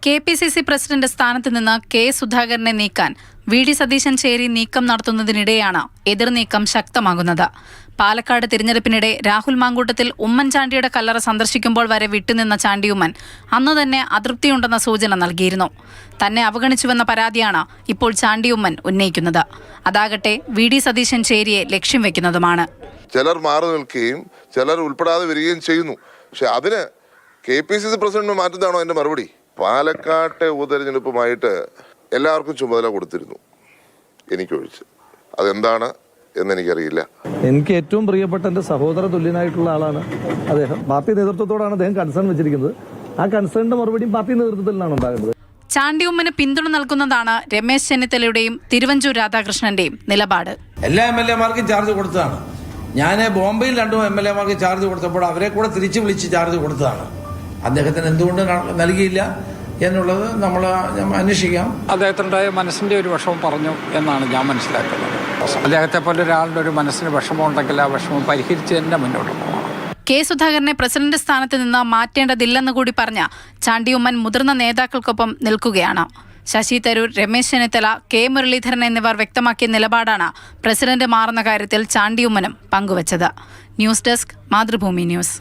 KPCC president സ്ഥാനത്ത് നിന്ന് K സുധാകരനെ നീക്കാൻ വി.ഡി. സതീശൻ ചേരി നീക്കം നടത്തുന്നതിനിടെയാണ് എതിർനീക്കം ശക്തമാകുന്നത്. പാലക്കാട് തിരഞ്ഞെടുപ്പിനിടെ രാഹുൽ മാങ്കൂട്ടത്തിൽ ഉമ്മൻചാണ്ടിയുടെ കല്ലറ സന്ദർശിക്കുമ്പോൾ വരെ വിട്ടുനിന്ന ചാണ്ടിയുമ്മൻ അന്ന് തന്നെ അതൃപ്തിയുണ്ടെന്ന സൂചന നൽകിയിരുന്നു. തന്നെ അവഗണിച്ചുവെന്ന പരാതിയാണ് ഇപ്പോൾ ചാണ്ടിയുമ്മൻ ഉന്നയിക്കുന്നത്. അതാകട്ടെ വി.ഡി. സതീശൻ ചേരിയെ ലക്ഷ്യം വെക്കുന്നതുമാണ്. ചിലർ മാറി നിൽക്കുകയും ചിലർ ഉൾപ്പെടാതെ വരികയും ചെയ്യുന്നു. പക്ഷെ അതിന് കെ.പി.സി.സി പ്രസിഡന്റ് മാറ്റുന്നതാണോ എൻ്റെ മറുപടി? പാലക്കാട്ടെ ഉപതെരഞ്ഞെടുപ്പുമായിട്ട് എല്ലാവർക്കും ചുമതല കൊടുത്തിരുന്നു, എനിക്കൊഴിച്ച്. അതെന്താണ് എന്നെനിക്കറിയില്ല. എനിക്ക് ഏറ്റവും പ്രിയപ്പെട്ട എൻ്റെ സഹോദര തുല്യനായിട്ടുള്ള ആളാണ് അദ്ദേഹം. പാർട്ടി നേതൃത്വത്തോടാണ് അദ്ദേഹം കൺസേൺ വെച്ചിരിക്കുന്നത്. ആ കൺസേണിന്റെ മറുപടിയും പാർട്ടി നേതൃത്വത്തിലാണ് ഉണ്ടാകുന്നത്. ചാണ്ടിയുമ്മന് പിന്തുണ നൽകുന്നതാണ് രമേശ് ചെന്നിത്തലയുടെയും തിരുവഞ്ചൂർ രാധാകൃഷ്ണന്റെയും നിലപാട്. എല്ലാ MLA-മാർക്കും ചാർജ് കൊടുത്തതാണ്. ഞാൻ ബോംബെയിൽ 2 MLA-മാർക്ക് ചാർജ് കൊടുത്തപ്പോൾ അവരെ കൂടെ തിരിച്ചു വിളിച്ച് ചാർജ് കൊടുത്തതാണ്. അദ്ദേഹത്തിന് എന്തുകൊണ്ട് നൽകിയില്ല എന്നുള്ളത് നമ്മൾ അന്വേഷിക്കാം. അദ്ദേഹത്തിൻ്റെ മനസ്സിൻ്റെ ഒരു വിഷമം പറഞ്ഞു എന്നാണ് ഞാൻ മനസ്സിലാക്കുന്നത്. അദ്ദേഹത്തെ പോലെ ഒരാളുടെ ഒരു മനസ്സിന് വിഷമം ഉണ്ടെങ്കിൽ ആ വിഷമം പരിഹരിച്ച് തന്നെ മുന്നോട്ട് പോകണം. കെ സുധാകരനെ പ്രസിഡന്റ് സ്ഥാനത്ത് നിന്ന് മാറ്റേണ്ടതില്ലെന്ന് കൂടി പറഞ്ഞ ചാണ്ടിയുമ്മൻ മുതിർന്ന നേതാക്കൾക്കൊപ്പം നിൽക്കുകയാണ്. ശശി തരൂർ, രമേശ് ചെന്നിത്തല, കെ മുരളീധരൻ എന്നിവർ വ്യക്തമാക്കിയ നിലപാടാണ് പ്രസിഡന്റ് മാറുന്ന കാര്യത്തിൽ ചാണ്ടിയുമ്മനും പങ്കുവച്ചത്. News desk, Mathrubhumi news.